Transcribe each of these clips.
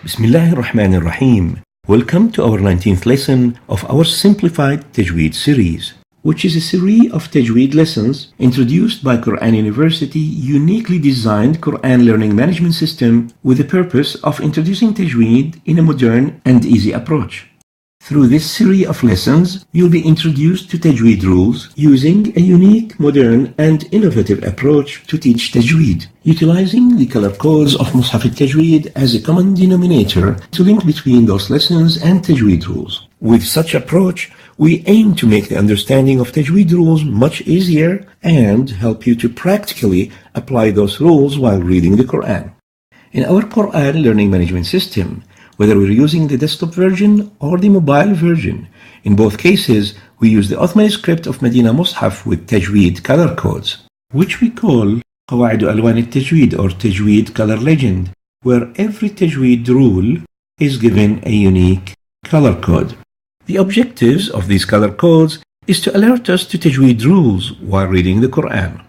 Bismillahir Rahmanir Rahim. Welcome to our 19th lesson of our simplified Tajweed series, which is a series of Tajweed lessons introduced by Quran University uniquely designed Quran learning management system with the purpose of introducing Tajweed in a modern and easy approach. Through this series of lessons, you'll be introduced to Tajweed rules using a unique, modern, and innovative approach to teach Tajweed, utilizing the color codes of Mus'haf al-Tajweed as a common denominator to link between those lessons and Tajweed rules. With such approach, we aim to make the understanding of Tajweed rules much easier and help you to practically apply those rules while reading the Quran. In our Quran learning management system, whether we're using the desktop version or the mobile version, in both cases, we use the Ottoman script of Medina Mus'haf with Tajweed color codes, which we call قواعد ألوان التجويد or Tajweed color legend, where every Tajweed rule is given a unique color code. The objectives of these color codes is to alert us to Tajweed rules while reading the Quran.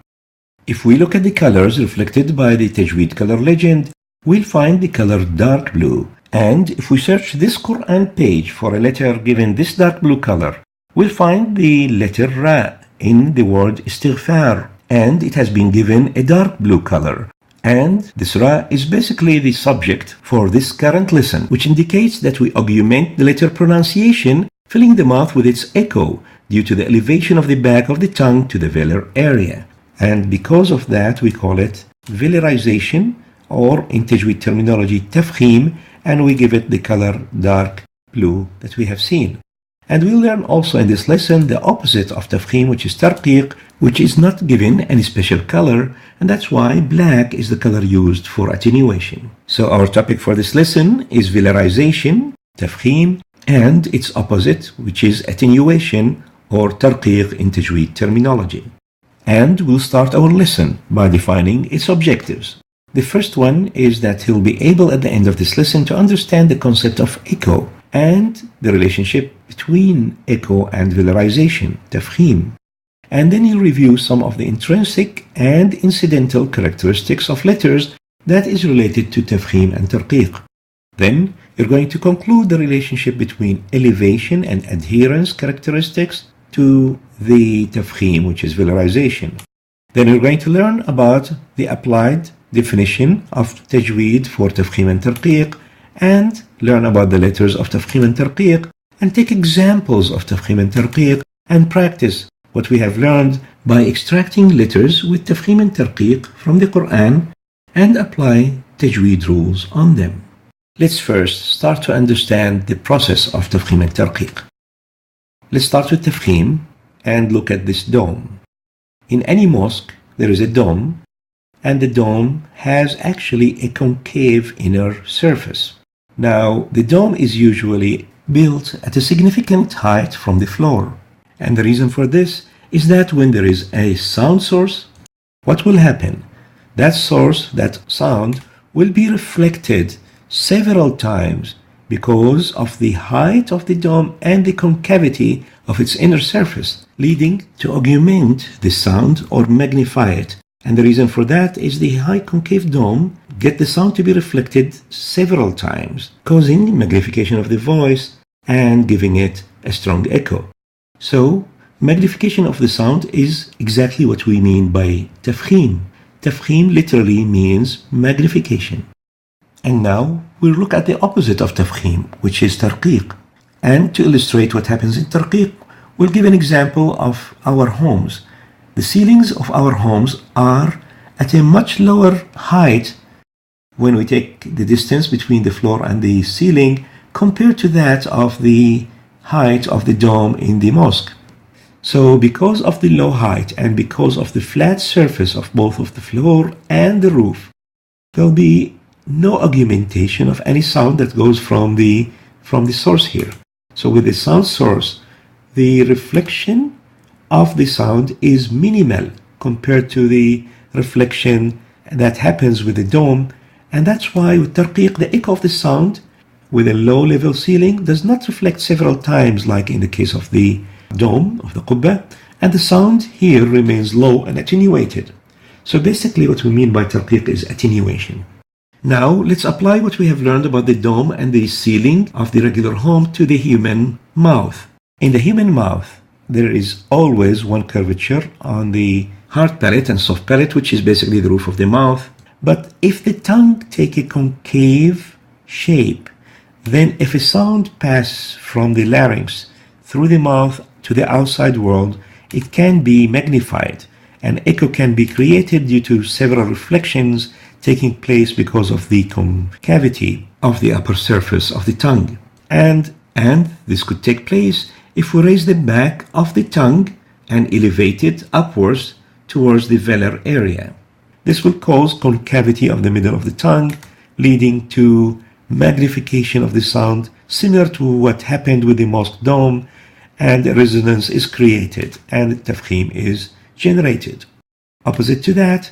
If we look at the colors reflected by the Tajweed color legend, we'll find the color dark blue. And if we search this Quran page for a letter given this dark blue color, we'll find the letter Ra in the word istighfar, and it has been given a dark blue color. And this Ra is basically the subject for this current lesson, which indicates that we augment the letter pronunciation, filling the mouth with its echo due to the elevation of the back of the tongue to the velar area. And because of that, we call it Velarization, or in Tajweed terminology, Tafkheem, and we give it the color dark blue that we have seen. And we'll learn also in this lesson the opposite of Tafkheem, which is Tarqeeq, which is not given any special color, and that's why black is the color used for attenuation. So our topic for this lesson is Velarization, Tafkheem, and its opposite, which is attenuation or Tarqeeq in Tajweed terminology. And we'll start our lesson by defining its objectives. The first one is that he'll be able at the end of this lesson to understand the concept of echo and the relationship between echo and velarization, Tafkheem. And then he'll review some of the intrinsic and incidental characteristics of letters that is related to Tafkheem and Tarqeeq. Then you're going to conclude the relationship between elevation and adherence characteristics to the Tafkheem, which is velarization. Then you're going to learn about the applied definition of Tajweed for Tafkheem and Tarqeeq, and learn about the letters of Tafkheem and Tarqeeq, and take examples of Tafkheem and Tarqeeq, and practice what we have learned by extracting letters with Tafkheem and Tarqeeq from the Quran and apply Tajweed rules on them. Let's first start to understand the process of Tafkheem and Tarqeeq. Let's start with Tafkheem and look at this dome. In any mosque, there is a dome, and the dome has actually a concave inner surface. Now, the dome is usually built at a significant height from the floor. And the reason for this is that when there is a sound source, what will happen? That source, that sound, will be reflected several times because of the height of the dome and the concavity of its inner surface, leading to augment the sound or magnify it. And the reason for that is the high concave dome get the sound to be reflected several times, causing magnification of the voice and giving it a strong echo. So, magnification of the sound is exactly what we mean by Tafkheem. Tafkheem literally means magnification. And now we'll look at the opposite of Tafkheem, which is Tarqeeq. And to illustrate what happens in Tarqeeq, we'll give an example of our homes. The ceilings of our homes are at a much lower height when we take the distance between the floor and the ceiling compared to that of the height of the dome in the mosque. So because of the low height and because of the flat surface of both of the floor and the roof, there'll be no augmentation of any sound that goes from the source here. So with the sound source, the reflection of the sound is minimal compared to the reflection that happens with the dome, and that's why with Tarqeeq the echo of the sound with a low level ceiling does not reflect several times like in the case of the dome of the Qubba, and the sound here remains low and attenuated. So basically what we mean by Tarqeeq is attenuation. Now let's apply what we have learned about the dome and the ceiling of the regular home to the human mouth. In the human mouth, there is always one curvature on the hard palate and soft palate, which is basically the roof of the mouth. But if the tongue take a concave shape, then if a sound passes from the larynx through the mouth to the outside world, it can be magnified. An echo can be created due to several reflections taking place because of the concavity of the upper surface of the tongue. And this could take place if we raise the back of the tongue and elevate it upwards towards the velar area. This will cause concavity of the middle of the tongue, leading to magnification of the sound, similar to what happened with the mosque dome, and a resonance is created and tafkheem is generated. Opposite to that,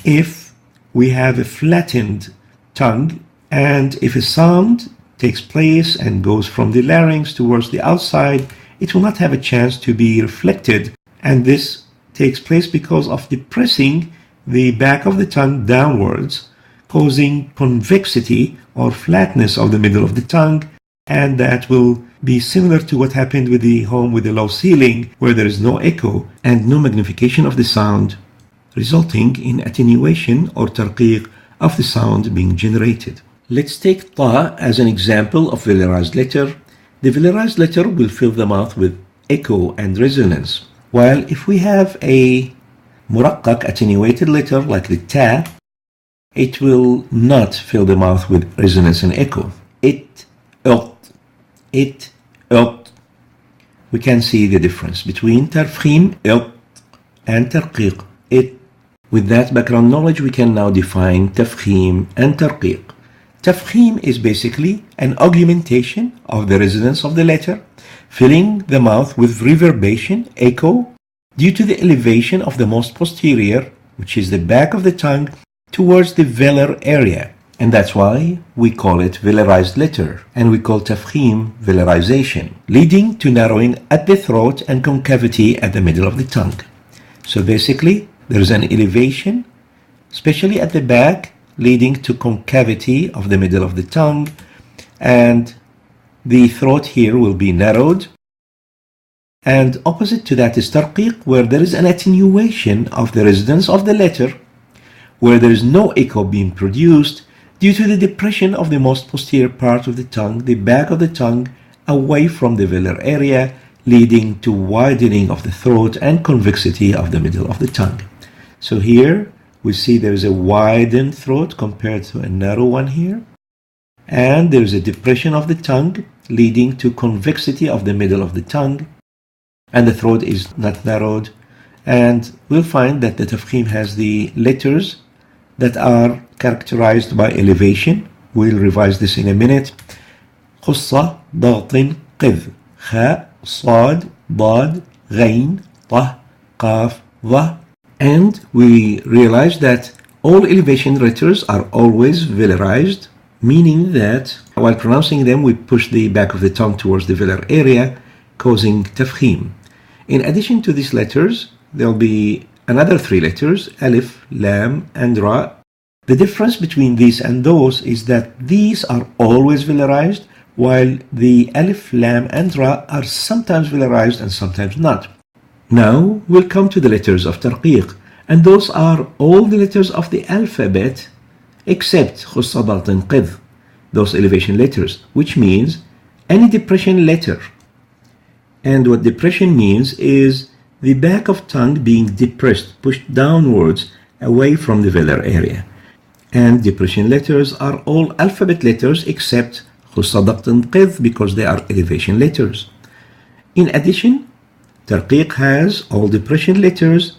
if we have a flattened tongue, and if a sound takes place and goes from the larynx towards the outside, it will not have a chance to be reflected, and this takes place because of depressing the back of the tongue downwards, causing convexity or flatness of the middle of the tongue, and that will be similar to what happened with the home with the low ceiling, where there is no echo and no magnification of the sound, resulting in attenuation or tarqeeq of the sound being generated. Let's take ta as an example of velarized letter. The velarized letter will fill the mouth with echo and resonance, while if we have a muraqqaq attenuated letter like the ta, it will not fill the mouth with resonance and echo. It, we can see the difference between tafkheem and tarqeeq. It. With that background knowledge, we can now define tafkheem and tarqeeq. Tafkheem is basically an augmentation of the resonance of the letter, filling the mouth with reverberation, echo, due to the elevation of the most posterior, which is the back of the tongue, towards the velar area. And that's why we call it velarized letter, and we call tafkheem velarization, leading to narrowing at the throat and concavity at the middle of the tongue. So basically, there is an elevation, especially at the back, leading to concavity of the middle of the tongue, and the throat here will be narrowed. And opposite to that is tarqeeq, where there is an attenuation of the resonance of the letter, where there is no echo being produced due to the depression of the most posterior part of the tongue, the back of the tongue, away from the velar area, leading to widening of the throat and convexity of the middle of the tongue. So here we see there is a widened throat compared to a narrow one here, and there is a depression of the tongue leading to convexity of the middle of the tongue, and the throat is not narrowed. And we'll find that the tafkheem has the letters that are characterized by elevation. We'll revise this in a minute. خصة ضغط قذ خاء صاد ضاد غين طه قاف ظه. And we realize that all elevation letters are always velarized, meaning that while pronouncing them, we push the back of the tongue towards the velar area, causing tafkheem. In addition to these letters, there will be another three letters, alif, lam, and ra. The difference between these and those is that these are always velarized, while the alif, lam, and ra are sometimes velarized and sometimes not. Now we'll come to the letters of tarqeeq, and those are all the letters of the alphabet except خصة ضغط قذ, those elevation letters, which means any depression letter. And what depression means is the back of tongue being depressed, pushed downwards away from the velar area. And depression letters are all alphabet letters except خصة ضغط قذ, because they are elevation letters. In addition, tarqeeq has all depression letters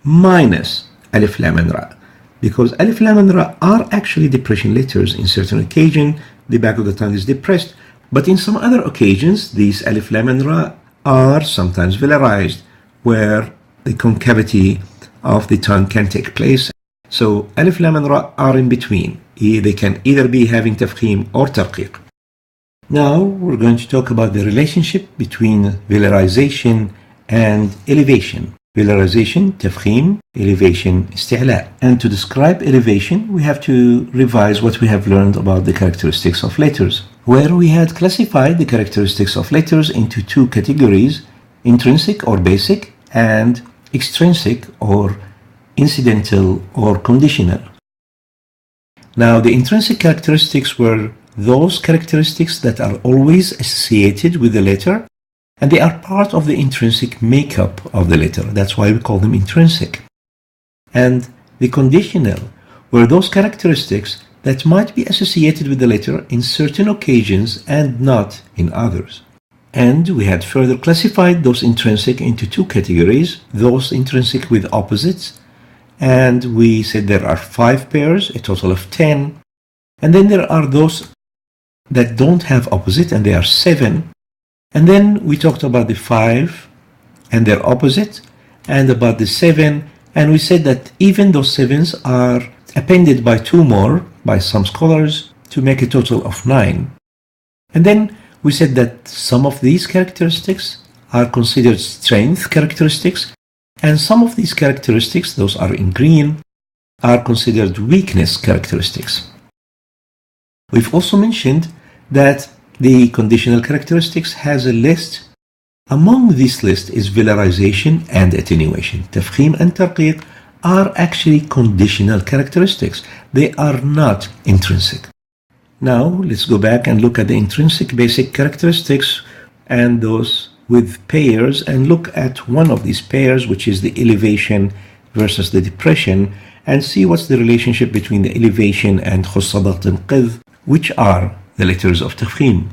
minus alif, lam, and ra, because alif, lam, and ra are actually depression letters. In certain occasions, the back of the tongue is depressed, but in some other occasions, these alif, lam, and ra are sometimes velarized, where the concavity of the tongue can take place. So alif, lam, and ra are in between. They can either be having tafkheem or tarqeeq. Now we're going to talk about the relationship between velarization and elevation. Velarization, Tafkheem, elevation, استعلاء. And to describe elevation, we have to revise what we have learned about the characteristics of letters, where we had classified the characteristics of letters into two categories, intrinsic or basic, and extrinsic or incidental or conditional. Now, the intrinsic characteristics were those characteristics that are always associated with the letter, and they are part of the intrinsic makeup of the letter. That's why we call them intrinsic. And the conditional were those characteristics that might be associated with the letter in certain occasions and not in others. And we had further classified those intrinsic into two categories, those intrinsic with opposites, and we said there are 5 pairs, a total of 10. And then there are those that don't have opposite, and they are 7. And then we talked about the 5 and their opposite, and about the 7, and we said that even those 7s are appended by 2 more, by some scholars, to make a total of 9. And then we said that some of these characteristics are considered strength characteristics, and some of these characteristics, those are in green, are considered weakness characteristics. We've also mentioned that the conditional characteristics has a list. Among this list is velarization and attenuation. Tafkheem and Tarqeeq are actually conditional characteristics. They are not intrinsic. Now, let's go back and look at the intrinsic basic characteristics and those with pairs, and look at one of these pairs, which is the elevation versus the depression, and see what's the relationship between the elevation and khussadat and qidh, which are the letters of Tafkheem.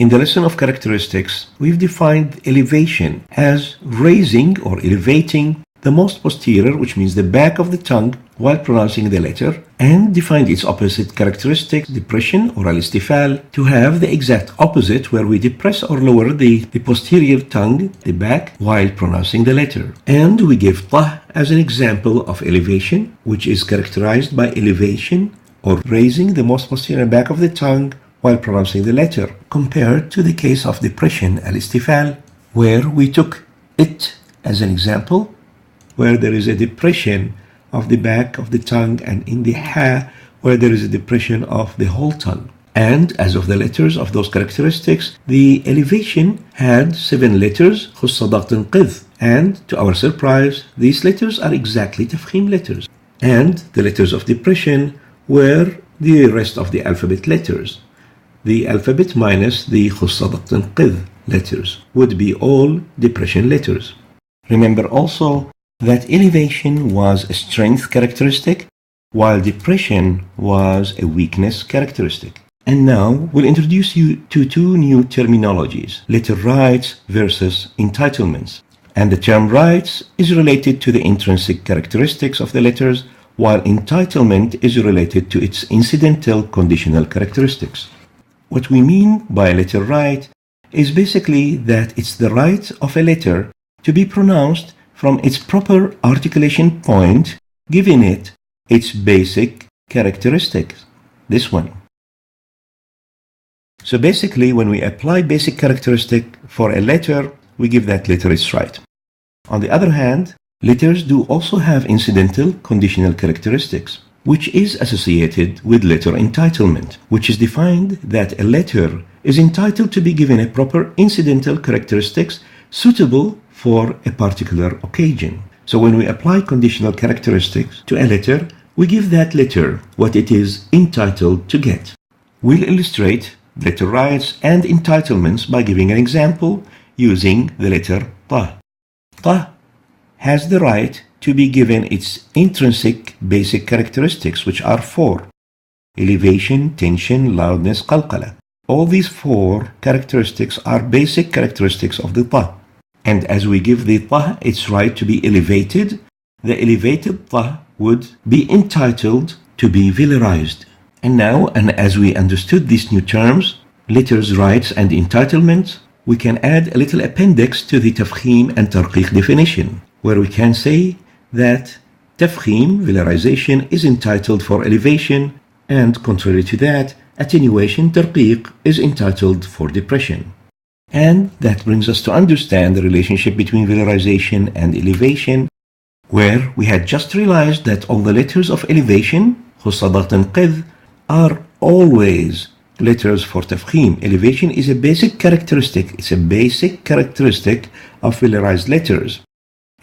In the lesson of characteristics, we've defined elevation as raising or elevating the most posterior, which means the back of the tongue, while pronouncing the letter, and defined its opposite characteristic, depression or al-istifal, to have the exact opposite, where we depress or lower the posterior tongue, the back, while pronouncing the letter. And we give tah as an example of elevation, which is characterized by elevation or raising the most posterior back of the tongue while pronouncing the letter, compared to the case of depression, al-istifal, where we took it as an example, where there is a depression of the back of the tongue, and in the ha, where there is a depression of the whole tongue. And as of the letters of those characteristics, the elevation had 7 letters, khussadat and qidh, and to our surprise, these letters are exactly Tafkheem letters. And the letters of depression were the rest of the alphabet letters. The alphabet minus the khussadat and qidh letters would be all depression letters. Remember also that elevation was a strength characteristic, while depression was a weakness characteristic. And now we'll introduce you to 2 new terminologies, letter rights versus entitlements. And the term rights is related to the intrinsic characteristics of the letters, while entitlement is related to its incidental conditional characteristics. What we mean by a letter right is basically that it's the right of a letter to be pronounced from its proper articulation point, giving it its basic characteristics, this one. So basically, when we apply basic characteristic for a letter, we give that letter its right. On the other hand, letters do also have incidental conditional characteristics, which is associated with letter entitlement, which is defined that a letter is entitled to be given a proper incidental characteristics suitable for a particular occasion. So when we apply conditional characteristics to a letter, we give that letter what it is entitled to get. We'll illustrate letter rights and entitlements by giving an example using the letter ta. Ta has the right to be given its intrinsic basic characteristics, which are 4: elevation, tension, loudness, qalqalah. All these 4 characteristics are basic characteristics of the ta. And as we give the ta its right to be elevated, the elevated ta would be entitled to be velarized. And now, and as we understood these new terms, letters, rights, and entitlements, we can add a little appendix to the Tafkheem and Tarqeeq definition, where we can say that Tafkheem, velarization, is entitled for elevation, and contrary to that, attenuation, Tarqeeq, is entitled for depression. And that brings us to understand the relationship between velarization and elevation, where we had just realized that all the letters of elevation, خص تنقذ, are always letters for tafkheem. Elevation is a basic characteristic. It's a basic characteristic of velarized letters.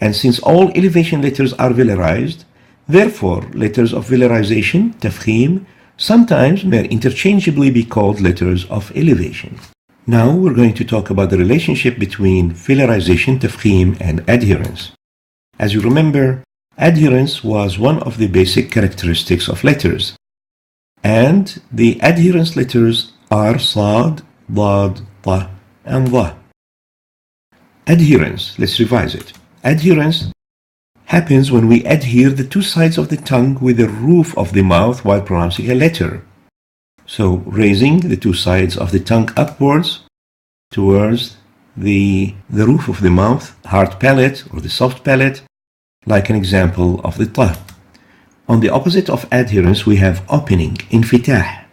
And since all elevation letters are velarized, therefore letters of velarization, tafkheem, sometimes may interchangeably be called letters of elevation. Now we're going to talk about the relationship between velarization, tafkheem, and adherence. As you remember, adherence was one of the basic characteristics of letters. And the adherence letters are Sad, Dad, Ta, and Dha. Adherence, let's revise it. Adherence happens when we adhere the two sides of the tongue with the roof of the mouth while pronouncing a letter. So raising the two sides of the tongue upwards towards the roof of the mouth, hard palate or the soft palate, like an example of the ta. On the opposite of adherence, we have opening, infitah.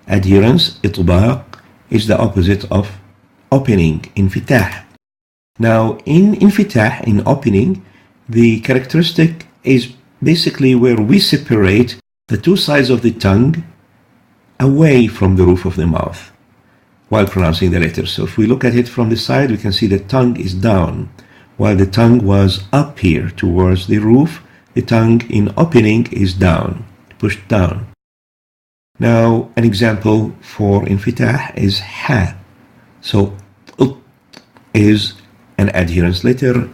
Adherence, itbaq, is the opposite of opening, infitah. Now, in infitah, in opening, the characteristic is basically where we separate the two sides of the tongue away from the roof of the mouth while pronouncing the letters. So if we look at it from the side, we can see the tongue is down, while the tongue was up here towards the roof. The tongue in opening is down, pushed down. Now, an example for infitah is ha. So, is an adherence letter,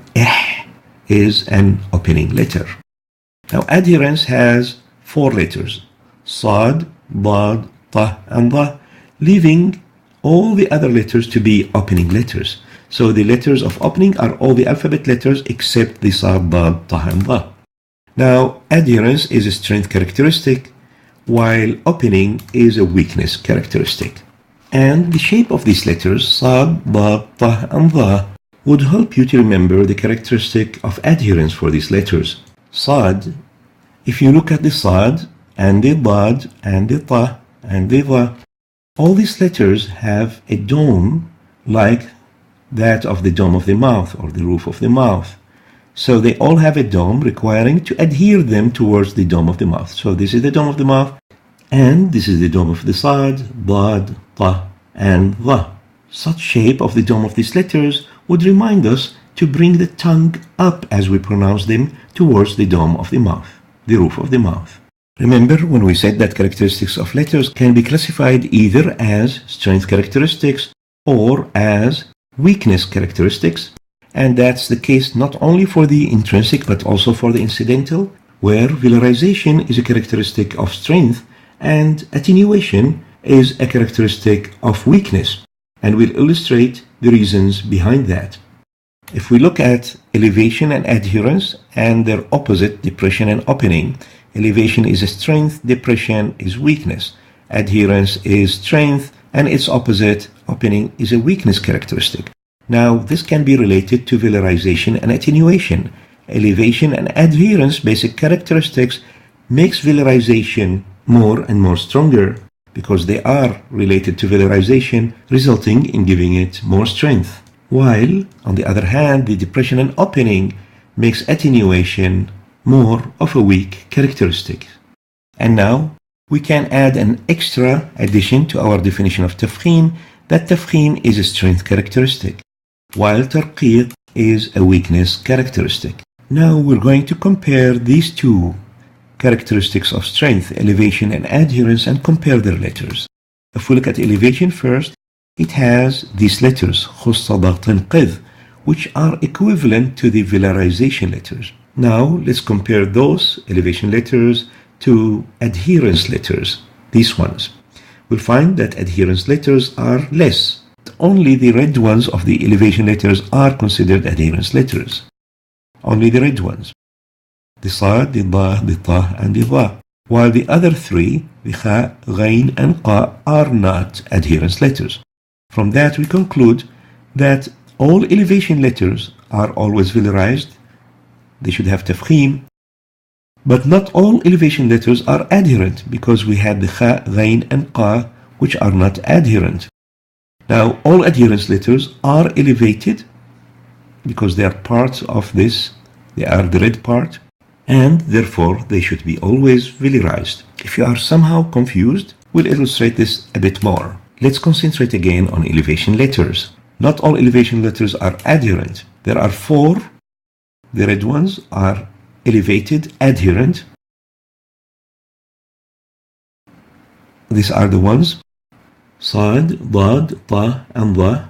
is an opening letter. Now, adherence has four letters, Sad, Dad, Ta, and Dha, leaving all the other letters to be opening letters. So the letters of opening are all the alphabet letters except the Sad, Dad, Ta, and Dha. Now, adherence is a strength characteristic, while opening is a weakness characteristic. And the shape of these letters, Sad, Dad, Ta, and Dha, would help you to remember the characteristic of adherence for these letters. Sad, if you look at the Sad, and the Dad, and the Ta, and the Dha, all these letters have a dome like that of the dome of the mouth or the roof of the mouth. So they all have a dome requiring to adhere them towards the dome of the mouth. So this is the dome of the mouth, and this is the dome of the Sad, Dad, Ta, and Dha. Such shape of the dome of these letters would remind us to bring the tongue up as we pronounce them towards the dome of the mouth, the roof of the mouth. Remember when we said that characteristics of letters can be classified either as strength characteristics or as weakness characteristics, and that's the case not only for the intrinsic but also for the incidental, where velarization is a characteristic of strength and attenuation is a characteristic of weakness, and we'll illustrate the reasons behind that. If we look at elevation and adherence and their opposite, depression and opening, elevation is a strength, depression is weakness. Adherence is strength, and its opposite, opening, is a weakness characteristic. Now, this can be related to velarization and attenuation. Elevation and adherence basic characteristics makes velarization more and more stronger because they are related to velarization, resulting in giving it more strength. While, on the other hand, the depression and opening makes attenuation more of a weak characteristic. And now, we can add an extra addition to our definition of tafkheem, that tafkheem is a strength characteristic, while tarqeeq is a weakness characteristic. Now we're going to compare these two characteristics of strength, elevation and adherence, and compare their letters. If we look at elevation first, it has these letters, خص تنقذ, which are equivalent to the velarization letters. Now let's compare those elevation letters to adherence letters, these ones. We'll find that adherence letters are less. Only the red ones of the elevation letters are considered adherence letters. Only the red ones. The Sad, the Dha, the Ta, and the Dha. While the other three, the Kha, Ghain, and Qa, are not adherence letters. From that we conclude that all elevation letters are always velarized. They should have tafkheem. But not all elevation letters are adherent because we had the Kha, Ghain, and Qa, which are not adherent. Now, all adherence letters are elevated because they are parts of this. They are the red part, and therefore they should be always velarized. If you are somehow confused, we'll illustrate this a bit more. Let's concentrate again on elevation letters. Not all elevation letters are adherent. There are 4. The red ones are elevated, adherent. These are the ones Sad, Dad, Ta, and Da.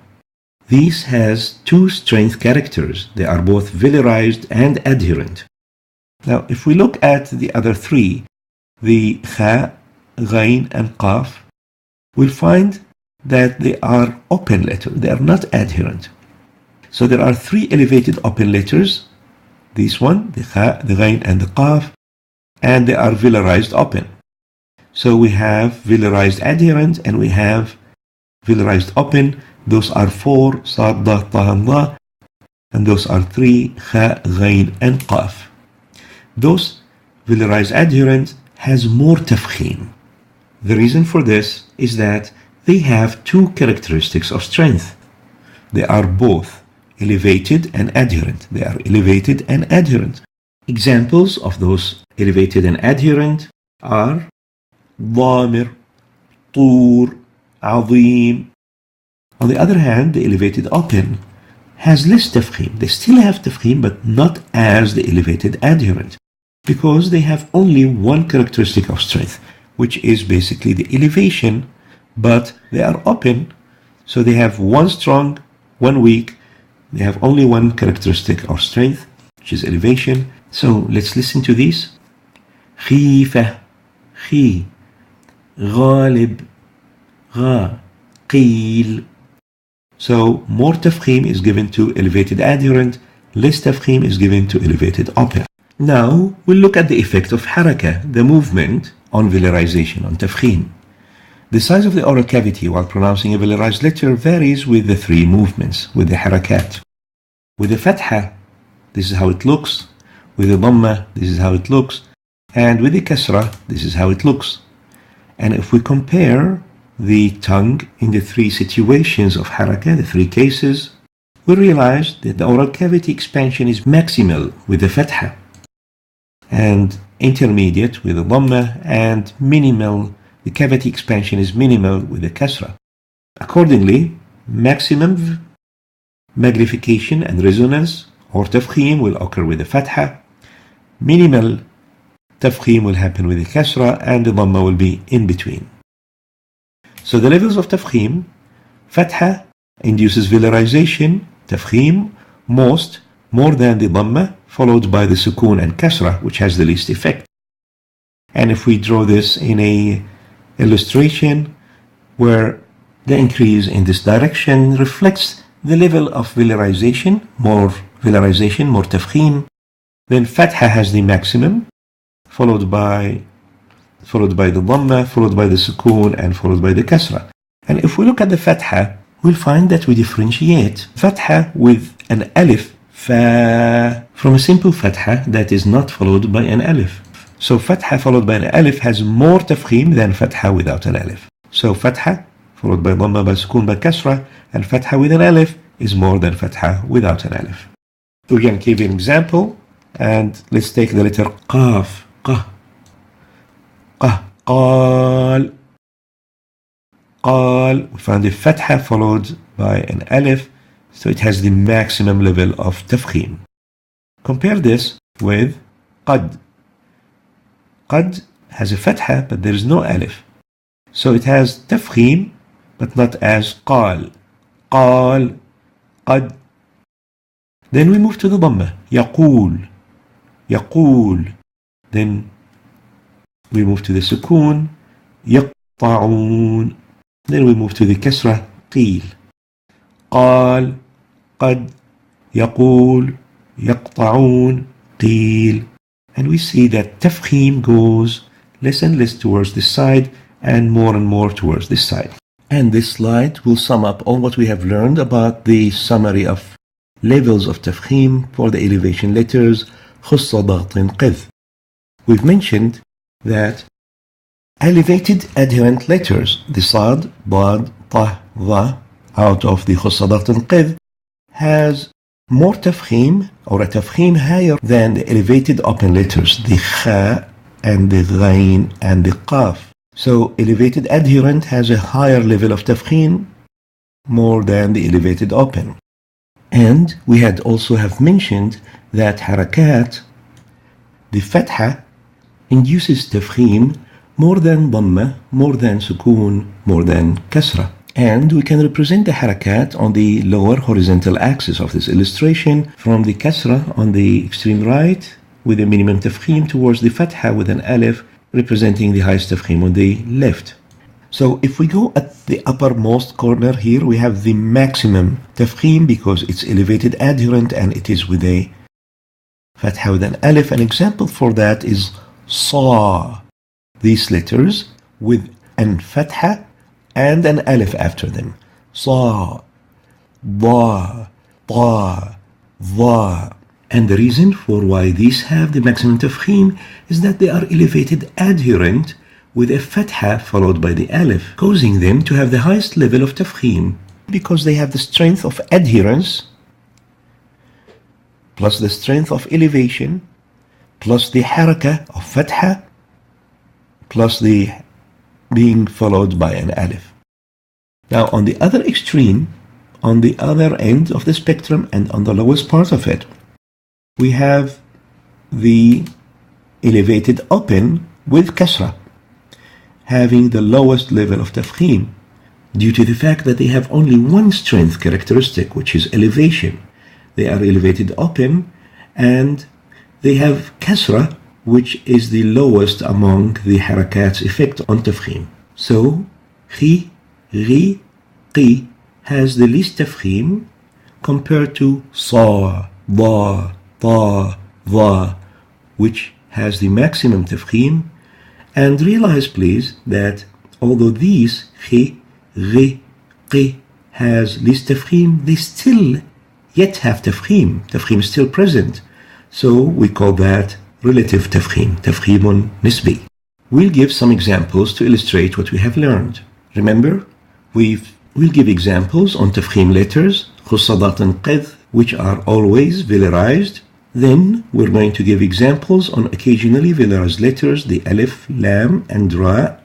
These has 2 strength characters. They are both velarized and adherent. Now, if we look at the other 3, the Kha, Ghain, and Qaf, we'll find that they are open letters. They are not adherent. So there are 3 elevated open letters. This one, the Kha, the Ghain, and the Qaf, and they are velarized open. So we have velarized adherent and we have velarized open. Those are 4, Sad, Da, Ta, and Da, and those are 3, Kha, Ghain, and Qaf. Those velarized adherent has more tafkheem. The reason for this is that they have 2 characteristics of strength. They are both elevated and adherent. They are elevated and adherent. Examples of those elevated and adherent are Dhamir, Tur, Azim. On the other hand, the elevated open has less tafkheem. They still have tafkheem, but not as the elevated adherent, because they have only one characteristic of strength, which is basically the elevation, but they are open, so they have one strong, one weak. They have only one characteristic of strength, which is elevation. So let's listen to these. Khifa, Khi, Ghalib, Gha, Qeel. So more tafkheem is given to elevated adherent, less tafkheem is given to elevated open. Now we'll look at the effect of haraka, the movement, on velarization, on tafkheem. The size of the oral cavity while pronouncing a velarized letter varies with the 3 movements, with the harakat. With the fatha, this is how it looks. With the dhamma, this is how it looks. And with the kasra, this is how it looks. And if we compare the tongue in the 3 situations of haraka, the 3 cases, we realize that the oral cavity expansion is maximal with the fatha, and intermediate with the dhamma, and minimal, the cavity expansion is minimal with the kasra. Accordingly, maximum magnification and resonance or tafkheem will occur with the fatha, minimal tafkheem will happen with the kasra, and the dhamma will be in between. So the levels of tafkheem: fatha induces velarization, tafkheem more than the dhamma, followed by the sukoon and kasra, which has the least effect. And if we draw this in a illustration where the increase in this direction reflects the level of velarization, more tafkheem, then fatha has the maximum, followed by the dhamma, followed by the sukoon, and followed by the kasra. And if we look at the fatha, we'll find that we differentiate fatha with an alif, fa, from a simple fatha that is not followed by an alif. So fatha followed by an alif has more tafkheem than fatha without an alif. So fatha followed by dhamma, by sukoon, by kasra, and fatha with an alif is more than fatha without an alif. We're going to give you an example, and let's take the letter qaf, qah, qah, qal, qal. We found the fatha followed by an alif, so it has the maximum level of tafkheem. Compare this with qad. Qad has a fatha, but there is no alif, so it has tafkheem, but not as qal, qal, qad. Then we move to the dhamma, yaqul, yaqul. Then we move to the sukoon, yaqta'un. Then we move to the kasra, qeel, qal, qad, yaqul, yaqta'un, qeel. And we see that tafkheem goes less and less towards this side and more towards this side. And this slide will sum up all what we have learned about the summary of levels of tafkheem for the elevation letters خص ضغط قذ. We've mentioned that elevated adherent letters, the sad, dad, ta, dha, out of the خصادات القذ has more tafkheem, or a tafkheem higher than the elevated open letters, the kha and the ghain and the qaf. So elevated adherent has a higher level of tafkheem more than the elevated open. And we had also have mentioned that harakat, the fatha, induces tafkheem more than dhamma, more than sukoon, more than kasra. And we can represent the harakat on the lower horizontal axis of this illustration from the kasra on the extreme right with a minimum tafkheem towards the fatha with an alif representing the highest tafkheem on the left. So if we go at the uppermost corner here, we have the maximum tafkheem because it's elevated adherent and it is with a fatha with an alif. An example for that is sa. These letters with an fatha and an alif after them. Sa, da, ta, dha. And the reason for why these have the maximum tafkheem is that they are elevated adherent with a fatha followed by the alif, causing them to have the highest level of tafkheem because they have the strength of adherence plus the strength of elevation plus the haraka of fatha plus the being followed by an alif. Now on the other extreme, on the other end of the spectrum and on the lowest part of it, we have the elevated open with kasra having the lowest level of tafkheem due to the fact that they have only one strength characteristic, which is elevation. They are elevated open and they have kasra, which is the lowest among the harakat's effect on tafkheem. So khi, ghi, qi has the least tafkheem compared to sa, da, ta, dha, which has the maximum tafkheem. And realize please that although these khi, ghi, qi has least tafkheem, they still yet have tafkheem. Tafkheem is still present. So we call that relative tafkheem, tafkheemun nisbi. We'll give some examples to illustrate what we have learned. Remember, we'll give examples on tafkheem letters, khussadat al-qidh, which are always velarized. Then we're going to give examples on occasionally velarized letters, the alif, lam, and ra,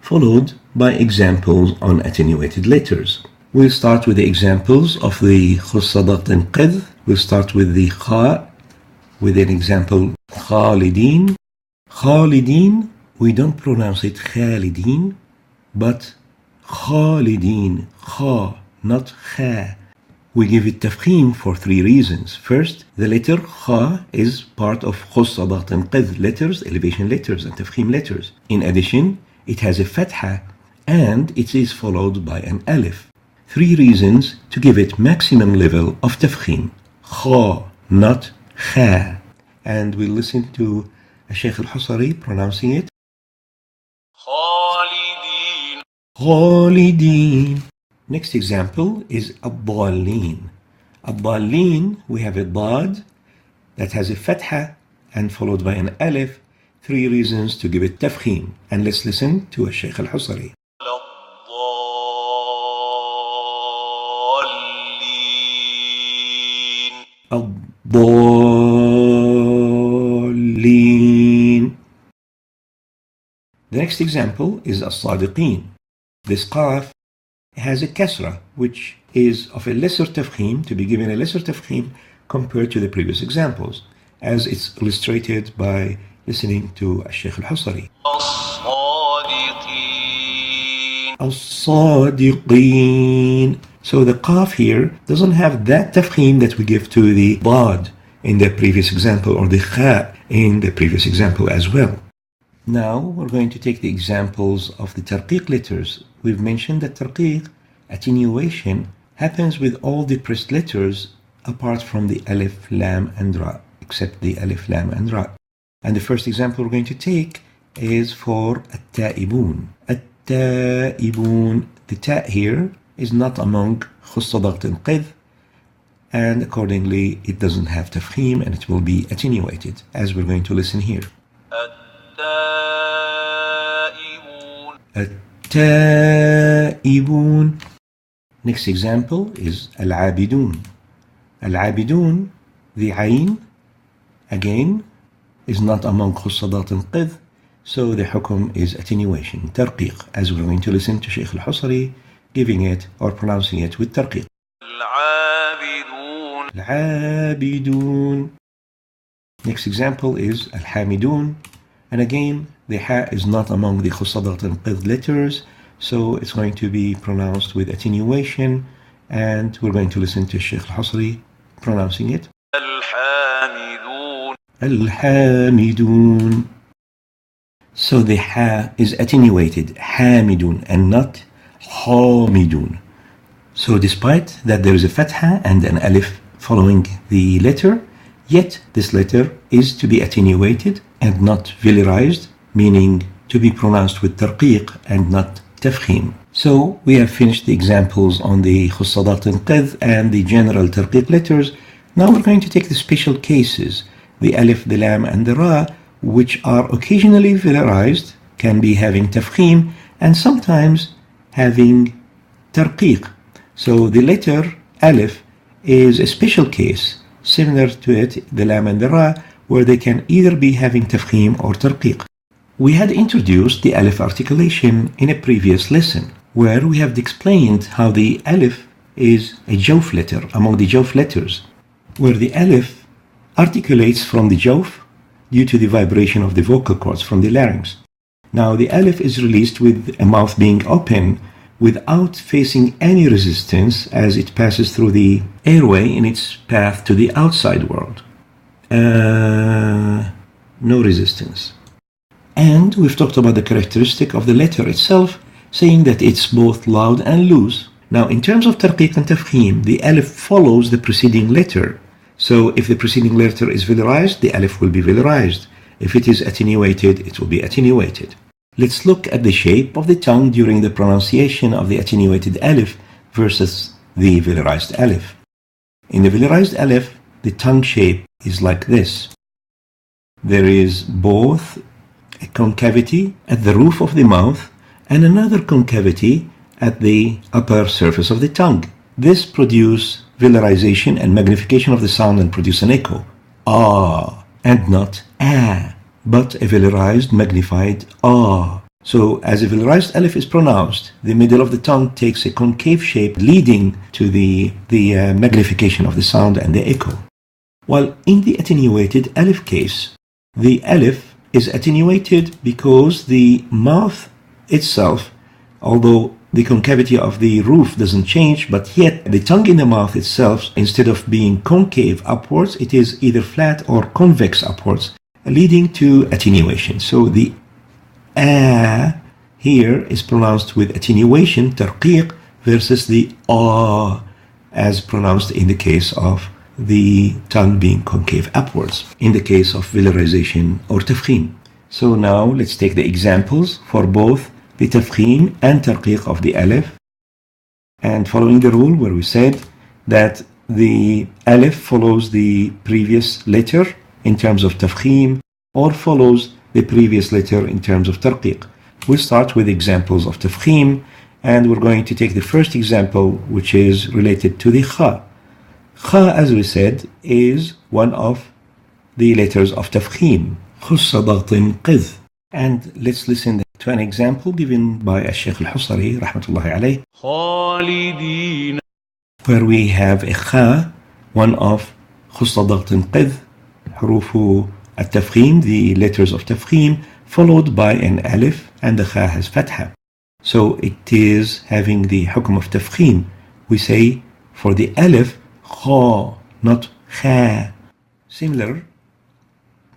followed by examples on attenuated letters. We'll start with the examples of the khussadat al-qidh. We'll start with the kha, with an example, khalidin. Khalidin, we don't pronounce it khalidin, but khalidin, kha, not kha. We give it tafkheem for three reasons. First, the letter kha is part of khussadat al-qidh letters, elevation letters, and tafkheem letters. In addition, it has a fatha and it is followed by an alif. Three reasons to give it maximum level of tafkheem. Kha, not kha. And we'll listen to Sheikh al-Husari pronouncing it. Khalidin. Khalidin. Next example is ad-dallin. Ad-dallin, we have a dad that has a fatha and followed by an alif. Three reasons to give it tafkheem. And let's listen to Sheikh al-Husari. Ad-dallin. The next example is as-sadiqin. This qaf has a kasra, which is of a lesser tafkheem, to be given a lesser tafkheem compared to the previous examples, as it's illustrated by listening to Sheikh al-Husari. As-sadiqin. So the qaf here doesn't have that tafkheem that we give to the dad in the previous example or the kha in the previous example as well. Now we're going to take the examples of the tarqeeq letters. We've mentioned that tarqeeq, attenuation, happens with all depressed letters apart from the alif, lam, and ra, except the alif, lam, and ra. And the first example we're going to take is for at-ta'ibun. At-ta'ibun, the ta here is not among khussadat al-qidh, and accordingly it doesn't have tafkheem and it will be attenuated, as we're going to listen here. At-ta'ibun. Next example is العابدون. العابدون, the عين, again, is not among خصادات القذ, so the حكم is attenuation, ترقيق, as we're going to listen to Sheikh al-Husari giving it or pronouncing it with ترقيق. العابدون. العابدون. Next example is الحامدون, and again the ha is not among the خصادات القذ letters, so it's going to be pronounced with attenuation, and we're going to listen to Sheikh al-Husari pronouncing it. الحامدون. الحامدون. So the ha is attenuated, حامدون, and not حامدون. So despite that there is a fatha and an alif following the letter, yet this letter is to be attenuated and not velarized, meaning to be pronounced with tarqiq and not tafkheem. So we have finished the examples on the خصادات القذ and the general tarqiq letters. Now we're going to take the special cases, the alif, the lam, and the ra, which are occasionally velarized, can be having tafkheem, and sometimes having tarqiq. So the letter alif is a special case, similar to it, the lam and the ra, where they can either be having tafkheem or tarqiq. We had introduced the alif articulation in a previous lesson, where we have explained how the alif is a jawf letter among the jawf letters, where the alif articulates from the jawf due to the vibration of the vocal cords from the larynx. Now the alif is released with a mouth being open without facing any resistance as it passes through the airway in its path to the outside world. No resistance. And we've talked about the characteristic of the letter itself, saying that it's both loud and loose. Now in terms of tarqiq and tafkheem, the alif follows the preceding letter. So if the preceding letter is velarized, the alif will be velarized. If it is attenuated, it will be attenuated. Let's look at the shape of the tongue during the pronunciation of the attenuated alif versus the velarized alif. In the velarized alif, the tongue shape is like this. There is both a concavity at the roof of the mouth and another concavity at the upper surface of the tongue. This produces velarization and magnification of the sound and produce an echo. Ah, and not ah, but a velarized, magnified ah. So as a velarized alif is pronounced, the middle of the tongue takes a concave shape leading to the magnification of the sound and the echo. While in the attenuated alif case, the alif is attenuated because the mouth itself, although the concavity of the roof doesn't change, but yet the tongue in the mouth itself, instead of being concave upwards, it is either flat or convex upwards, leading to attenuation. So the ah here is pronounced with attenuation, tarqiq, versus the ah as pronounced in the case of the tongue being concave upwards, in the case of velarization or tafkheem. So now let's take the examples for both the tafkheem and tarqiq of the alif, and following the rule where we said that the alif follows the previous letter in terms of tafkheem or follows the previous letter in terms of tarqiq. We'll start with examples of tafkheem, and we're going to take the first example, which is related to the kha. Kha, as we said, is one of the letters of tafkheem, خصادات قذ. And let's listen to an example given by Sheikh al-Husari, rahmatullahi alayh, خالدين, where we have a kha, one of خصادات قذ, حروف التفخيم, the letters of tafkheem, followed by an alif, and the kha has fatha. So it is having the hukum of tafkheem. We say for the alif, kha, not kha. Similar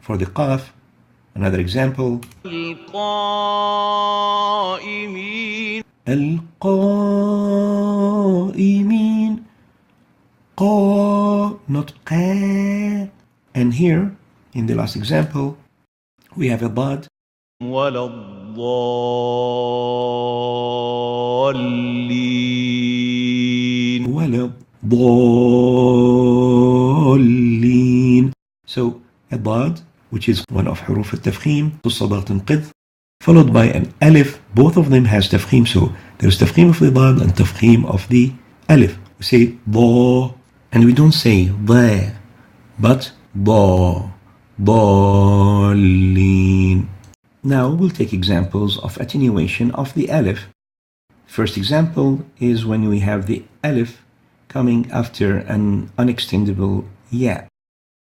for the qaf. Another example. القائمين. القائمين. qa, not qa. And here, in the last example, we have a dad. ولا الضالين. ولا الضالين. So a dad, which is one of حروف التفخيم, خصادات قذ, followed by an alif. Both of them has tafkheem, so there is tafkheem of the dad and tafkheem of the alif. We say ضا, and we don't say ضا, but ضا, ضالين. Now we'll take examples of attenuation of the alif. First example is when we have the alif coming after an unextendable ya.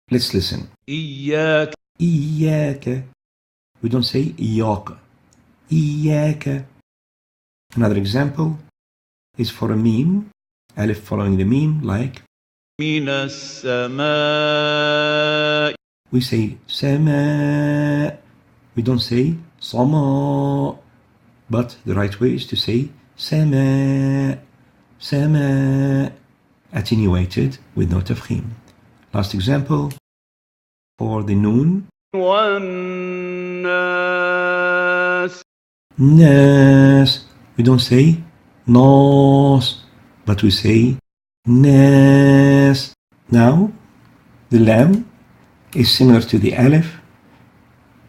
Let's listen. إياك. إياك. We don't say إياك. إياك. Another example is for a meme, alif following the meme, like من السماء. we say سماء. We don't say صماء, but the right way is to say سماء. سماء. Attenuated with no tafkheem. Last example for the noon. والناس. ناس. We don't say ناس, but we say ناس. Now, the lam is similar to the alif.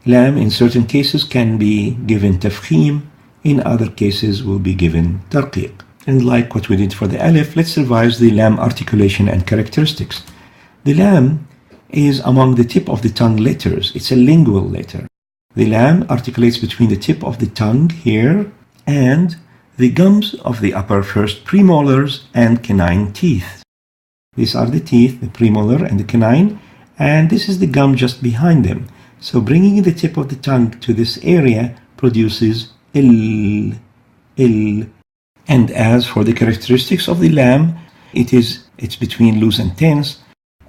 Lam in certain cases can be given tafkheem, in other cases will be given tarqeeq. And like what we did for the alif, let's revise the lam articulation and characteristics. The lam is among the tip of the tongue letters. It's a lingual letter. The lam articulates between the tip of the tongue here and the gums of the upper first premolars and canine teeth. These are the teeth, the premolar and the canine, and this is the gum just behind them. So bringing the tip of the tongue to this area produces il. And as for the characteristics of the lam, it's between loose and tense.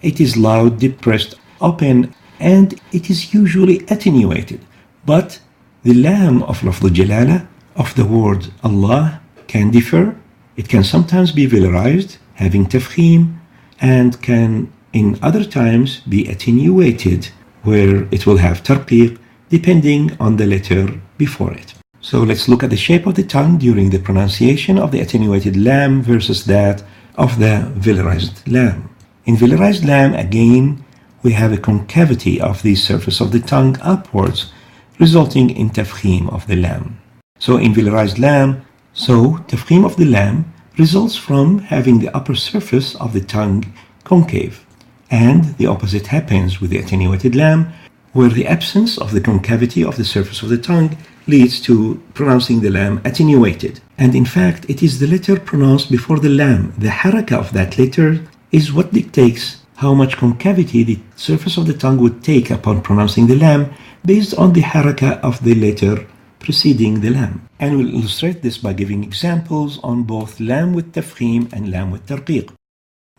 It is loud, depressed, open, and it is usually attenuated. But the lam of lafz al-jalala, of the word Allah, can differ. It can sometimes be velarized, having tafkheem, and can in other times be attenuated, where it will have tarqeeq, depending on the letter before it. So let's look at the shape of the tongue during the pronunciation of the attenuated lam versus that of the velarized lam. In velarized lam, again, we have a concavity of the surface of the tongue upwards, resulting in tafkheem of the lam. So in velarized lam, tafkheem of the lam results from having the upper surface of the tongue concave. And the opposite happens with the attenuated lam, where the absence of the concavity of the surface of the tongue leads to pronouncing the lam attenuated. And in fact, it is the letter pronounced before the lam. The haraka of that letter is what dictates how much concavity the surface of the tongue would take upon pronouncing the lam, based on the haraka of the letter preceding the lam. And we'll illustrate this by giving examples on both lam with tafkheem and lam with tarqeeq.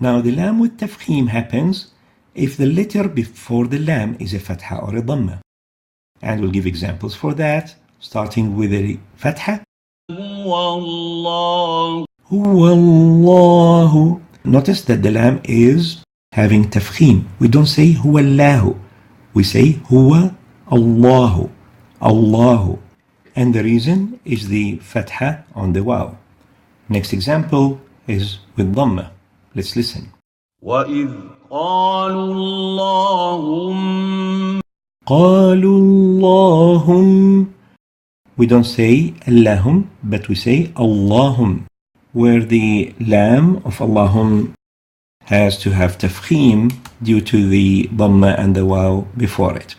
Now, the lam with tafkheem happens if the letter before the lam is a fatha or a dhamma. And we'll give examples for that, starting with a fatha. Huwallah. Huwallahu. Notice that the lam is having tafkheem. We don't say huwallahu. We say huwa Allahu. Allahu. And the reason is the fatha on the waw. Next example is with dhamma. Let's listen. وَإِذْ قَالُوا اللَّهُمَّ. قَالُوا اللَّهُمَّ. We don't say Allahum, but we say Allahum, where the lam of Allahum has to have tafkheem due to the dhamma and the waw before it.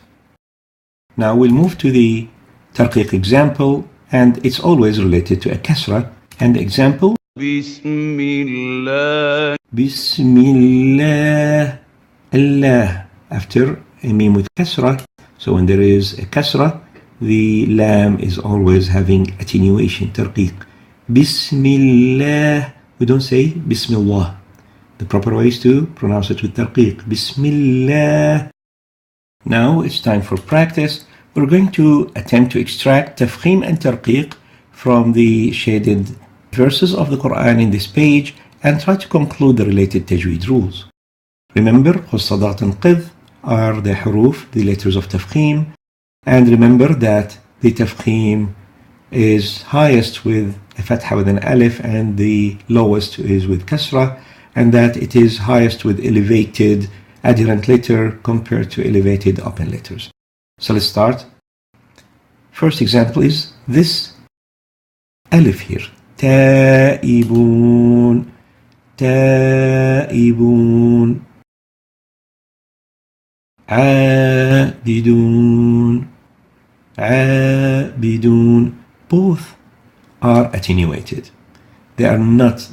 Now we'll move to the tarqeeq example, and it's always related to a kasra. And the example, Bismillah. Bismillah. Allah, after a meme with kasra. So when there is a kasra, the lam is always having attenuation, tarqeeq. Bismillah. We don't say Bismillah. The proper way is to pronounce it with tarqeeq. Bismillah. Now it's time for practice. We're going to attempt to extract tafkheem and tarqeeq from the shaded verses of the Quran in this page and try to conclude the related tajweed rules. Remember, khussadat and qidh are the huruf, the letters of tafkheem, and remember that the tafkheem is highest with a fatha with an alif and the lowest is with kasra, and that it is highest with elevated adherent letter compared to elevated open letters. So let's start. First example is this alif here. Ta'ibun. تائبون عابدون عابدون. Both are attenuated. They are not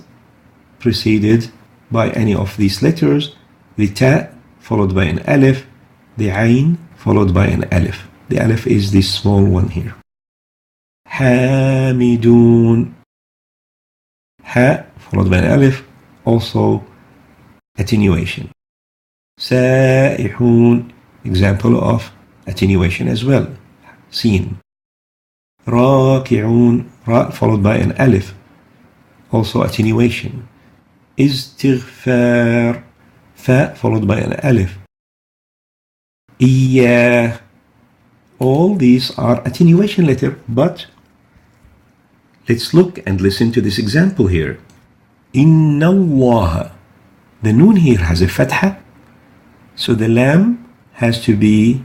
preceded by any of these letters. The ta followed by an alif, the ayn followed by an alif. The alif is this small one here. Hamidun. Ha followed by an alif, also attenuation. Sa'ihun, example of attenuation as well. Seen. Raki'un, ra followed by an alif, also attenuation. Istighfar, fa followed by an alif. Iyah, all these are attenuation letter, but let's look and listen to this example here. Inna Allah, the noon here has a fatha, so the lam has to be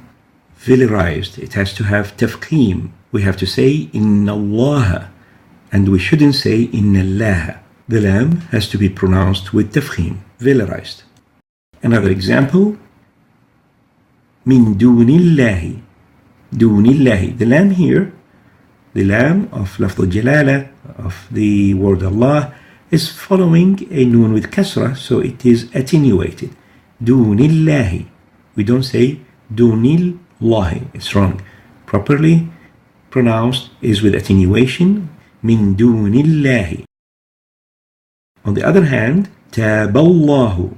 velarized. It has to have tafkheem. We have to say Inna Allah, and we shouldn't say Inna Allah. The lam has to be pronounced with tafkheem, velarized. Another example, Min dunillahi. Dunillahi. The lam here, the lam of lafz al-jalala, of the word Allah, is following a noon with kasra, so it is attenuated. Dunillahi. We don't say dunillahi. It's wrong. Properly pronounced is with attenuation. Min dunillahi. On the other hand, taballahu.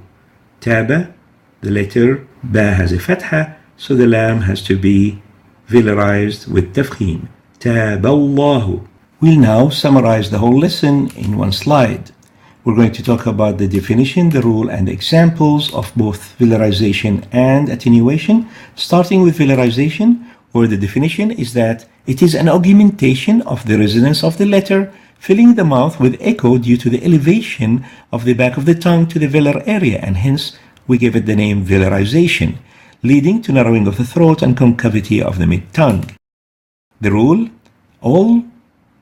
Taba, the letter ba has a fatha, so the lam has to be velarized with tafkheem. Taballahu. We'll now summarize the whole lesson in one slide. We're going to talk about the definition, the rule, and the examples of both velarization and attenuation, starting with velarization, where the definition is that it is an augmentation of the resonance of the letter, filling the mouth with echo due to the elevation of the back of the tongue to the velar area, and hence we give it the name velarization, leading to narrowing of the throat and concavity of the mid-tongue. The rule, all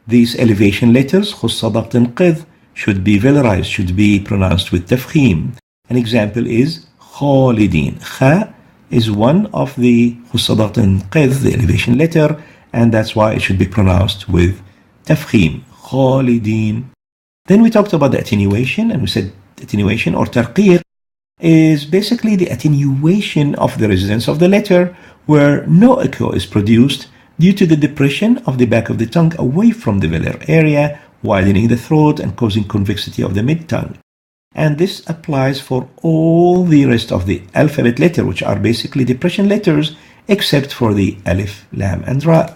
these elevation letters, خص ضغط قذ, should be velarized, should be pronounced with tafkheem. An example is خالدين. Kha is one of the خص ضغط قذ, the elevation letter, and that's why it should be pronounced with tafkheem. خالدين. Then we talked about the attenuation, and we said attenuation or tarqeeq is basically the attenuation of the resonance of the letter, where no echo is produced due to the depression of the back of the tongue away from the velar area, widening the throat and causing convexity of the mid-tongue. And this applies for all the rest of the alphabet letter, which are basically depression letters, except for the alif, lam, and ra.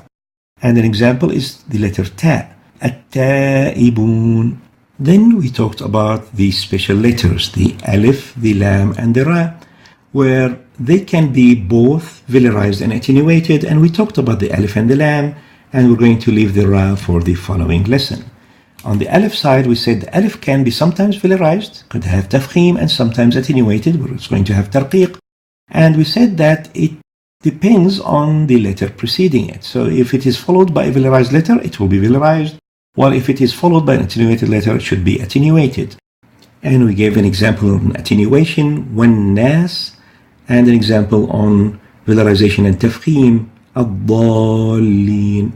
And an example is the letter ta, at-ta'ibun. Then we talked about the special letters, the alif, the lam, and the ra, where they can be both velarized and attenuated, and we talked about the alif and the lam, and we're going to leave the ra for the following lesson. On the alif side, we said the alif can be sometimes velarized, could have tafkheem, and sometimes attenuated, where it's going to have tarqeeq, and we said that it depends on the letter preceding it. So if it is followed by a velarized letter, it will be velarized, while if it is followed by an attenuated letter, it should be attenuated. And we gave an example on attenuation, والناس, and an example on velarization and tafkheem, الضالين.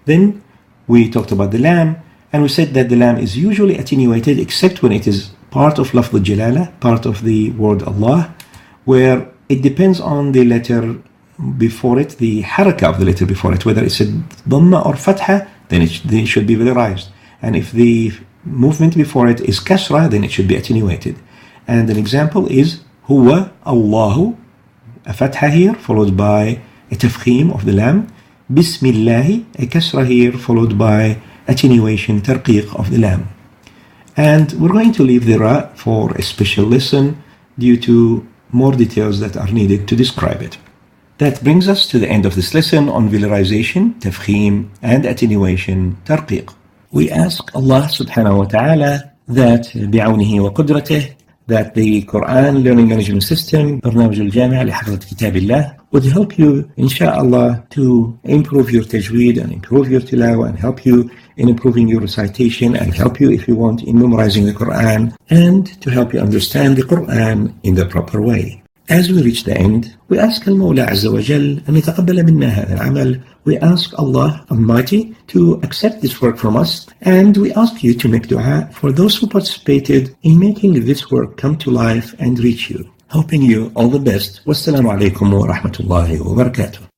Then we talked about the lam, and we said that the lam is usually attenuated except when it is part of lafz al-jalala, part of the word Allah, where it depends on the letter before it, the haraka of the letter before it, whether it's a dhamma or fatha, then it should be velarized. And if the movement before it is kasra, then it should be attenuated. And an example is huwa Allahu, a fatha here followed by a tafkheem of the lam, bismillahi, a kasra here followed by attenuation, tarqeeq of the lam. And we're going to leave the ra for a special lesson due to more details that are needed to describe it. That brings us to the end of this lesson on velarization, tafkheem, and attenuation, tarqeeq. We ask Allah subhanahu wa ta'ala that بعونه وقدرته, that the Quran Learning Management System, برنامج الجامع لحفظ كتاب الله, would help you, inshallah, to improve your tajweed and improve your tilawa and help you in improving your recitation and help you, if you want, in memorizing the Quran and to help you understand the Quran in the proper way. As we reach the end, we ask Al-Mawla Azza wa Jal أن يتقبل منا هذا العمل. We ask Allah Almighty to accept this work from us, and we ask you to make dua for those who participated in making this work come to life and reach you. Hoping you all the best. Wassalamu alaikum wa rahmatullahi wa barakatuh.